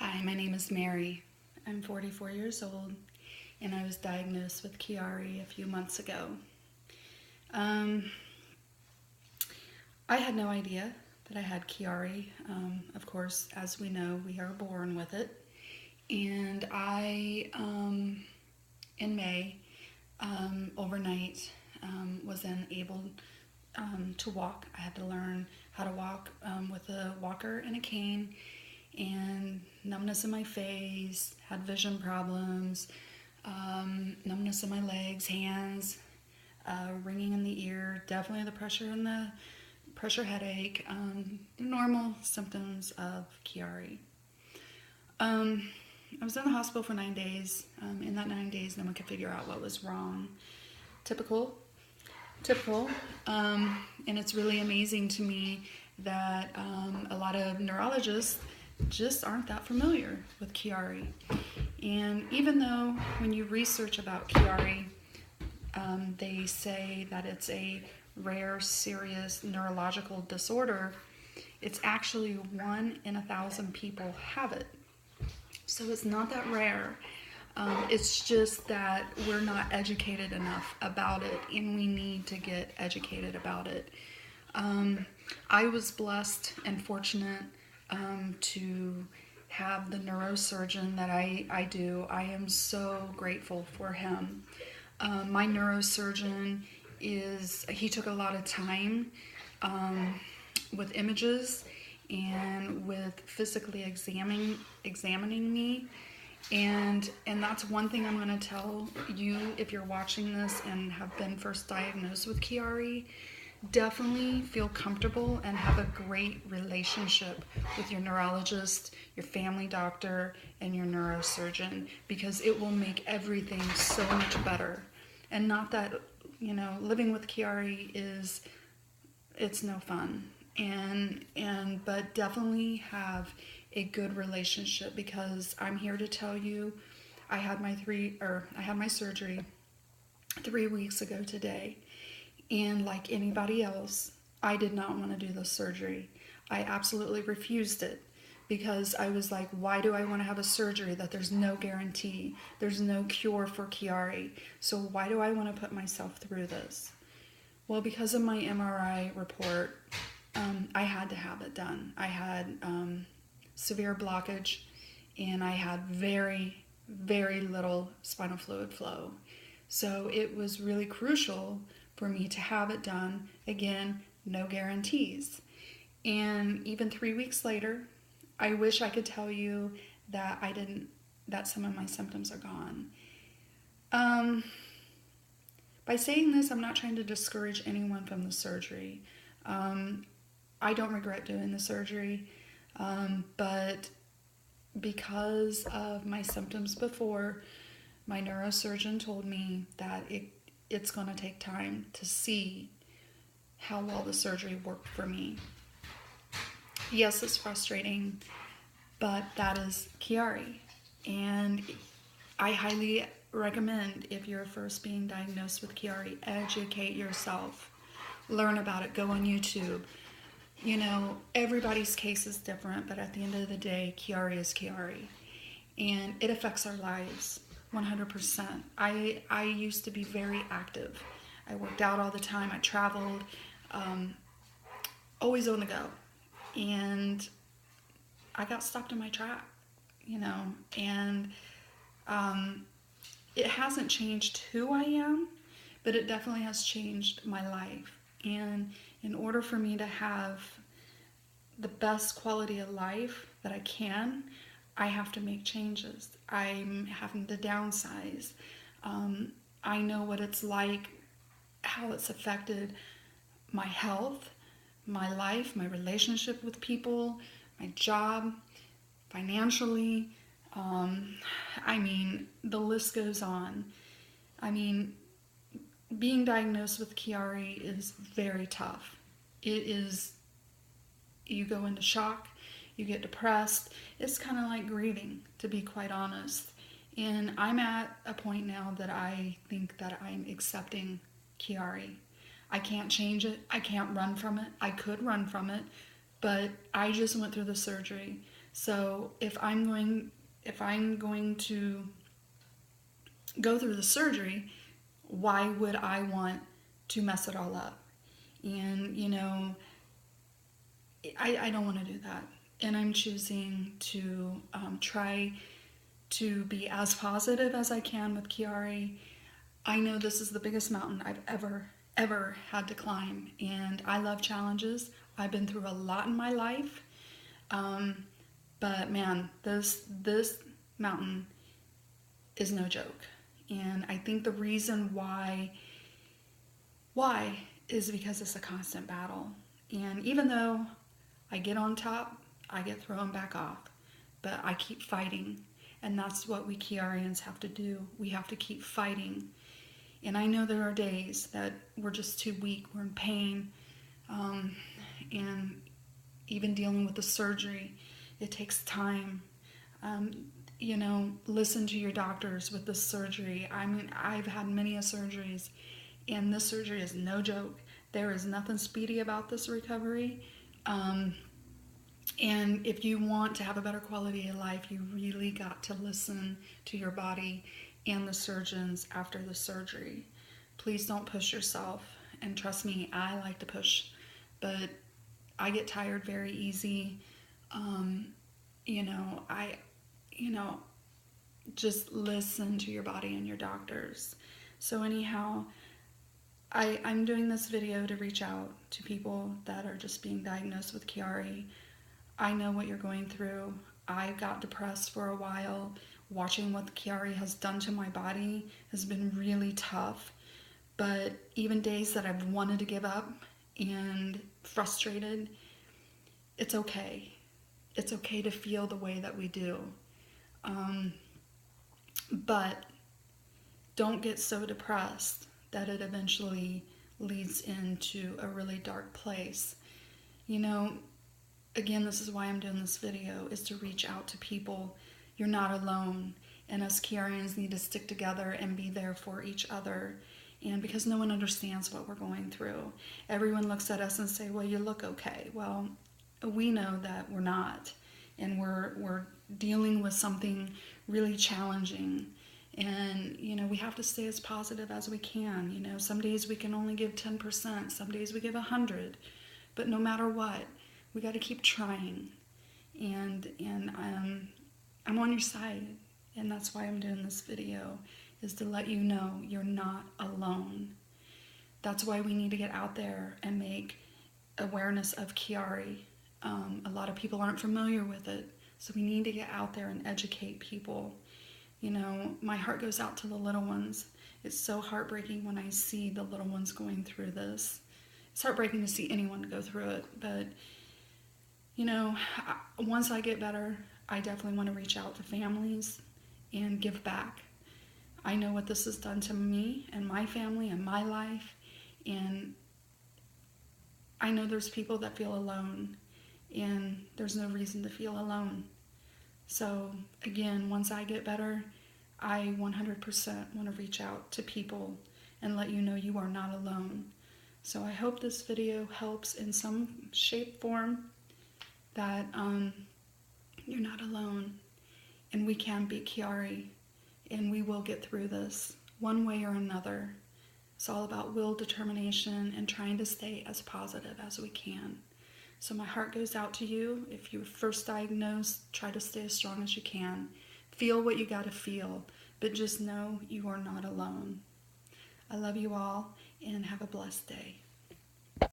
Hi, my name is Mary. I'm 44 years old and I was diagnosed with Chiari a few months ago. Um, I had no idea that I had Chiari. Of course, as we know, we are born with it. And in May, overnight, was unable to walk. I had to learn how to walk with a walker and a cane, and numbness in my face, had vision problems, numbness in my legs, hands, ringing in the ear, definitely the pressure headache, the normal symptoms of Chiari. I was in the hospital for 9 days. In that 9 days, no one could figure out what was wrong. Typical, typical. And it's really amazing to me that a lot of neurologists just aren't that familiar with Chiari. And even though when you research about Chiari, they say that it's a rare, serious neurological disorder, it's actually 1 in 1,000 people have it. So it's not that rare. It's just that we're not educated enough about it, and we need to get educated about it. I was blessed and fortunate to have the neurosurgeon that I do. I am so grateful for him. My neurosurgeon he took a lot of time with images and with physically examining me. And that's one thing I'm going to tell you if you're watching this and have been first diagnosed with Chiari. Definitely feel comfortable and have a great relationship with your neurologist, your family doctor, and your neurosurgeon, because it will make everything so much better. And not that, living with Chiari it's no fun. But definitely have a good relationship, because I'm here to tell you I had my surgery 3 weeks ago today. And like anybody else, I did not want to do this surgery. I absolutely refused it, because I was like, why do I want to have a surgery that there's no guarantee? There's no cure for Chiari. So why do I want to put myself through this? Well, because of my MRI report, I had to have it done. I had severe blockage, and I had very, very little spinal fluid flow. So it was really crucial for me to have it done. Again, no guarantees. And even 3 weeks later, I wish I could tell you that that some of my symptoms are gone. By saying this, I'm not trying to discourage anyone from the surgery. I don't regret doing the surgery, but because of my symptoms before, my neurosurgeon told me that it's going to take time to see how well the surgery worked for me. Yes, it's frustrating, but that is Chiari. And I highly recommend, if you're first being diagnosed with Chiari, educate yourself. Learn about it. Go on YouTube. Everybody's case is different, but at the end of the day, Chiari is Chiari. And it affects our lives 100%. I used to be very active. I worked out all the time. I traveled, always on the go. And I got stopped in my track, and it hasn't changed who I am, but it definitely has changed my life. And in order for me to have the best quality of life that I can, I have to make changes. I'm having to downsize. I know what it's like, how it's affected my health, my life, my relationship with people, my job, financially. The list goes on. Being diagnosed with Chiari is very tough. You go into shock, you get depressed. It's kind of like grieving, to be quite honest. And I'm at a point now that I think that I'm accepting Chiari. I can't change it. I can't run from it. I could run from it, but I just went through the surgery. So if I'm going to go through the surgery, why would I want to mess it all up? And, you know, I don't want to do that. And I'm choosing to try to be as positive as I can with Chiari. I know this is the biggest mountain I've ever had to climb, and I love challenges. I've been through a lot in my life, but man, this mountain is no joke. And I think the reason why is because it's a constant battle. And even though I get on top, I get thrown back off, but I keep fighting. And that's what we Chiarians have to do. We have to keep fighting. And I know there are days that we're just too weak, we're in pain, and even dealing with the surgery, it takes time. You know, listen to your doctors with this surgery. I mean, I've had many surgeries, and this surgery is no joke. There is nothing speedy about this recovery. And if you want to have a better quality of life, you really got to listen to your body and the surgeons after the surgery. Please don't push yourself. And trust me, I like to push, but I get tired very easy. Just listen to your body and your doctors. So anyhow, I'm doing this video to reach out to people that are just being diagnosed with Chiari. I know what you're going through. I got depressed for a while. Watching what Chiari has done to my body has been really tough. But even days that I've wanted to give up and frustrated, it's okay. It's okay to feel the way that we do. But don't get so depressed that it eventually leads into a really dark place. You know, again, this is why I'm doing this video, is to reach out to people. You're not alone. And us Chiarians need to stick together and be there for each other. And because no one understands what we're going through. Everyone looks at us and say, well, you look okay. Well, we know that we're not. And we're dealing with something really challenging. And, you know, we have to stay as positive as we can. You know, some days we can only give 10%. Some days we give 100. But no matter what, we got to keep trying. And I'm on your side. And that's why I'm doing this video, is to let you know you're not alone. That's why we need to get out there and make awareness of Chiari. A lot of people aren't familiar with it, so we need to get out there and educate people. You know, my heart goes out to the little ones. It's so heartbreaking when I see the little ones going through this. It's heartbreaking to see anyone go through it, but, you know, once I get better, I definitely want to reach out to families and give back. I know what this has done to me and my family and my life, and I know there's people that feel alone, and there's no reason to feel alone. So again, once I get better, I 100% want to reach out to people and let you know you are not alone. So I hope this video helps in some shape, form, that you're not alone, and we can beat Chiari, and we will get through this one way or another. It's all about will, determination, and trying to stay as positive as we can. So my heart goes out to you. If you're first diagnosed, try to stay as strong as you can. Feel what you got to feel, but just know you are not alone. I love you all, and have a blessed day.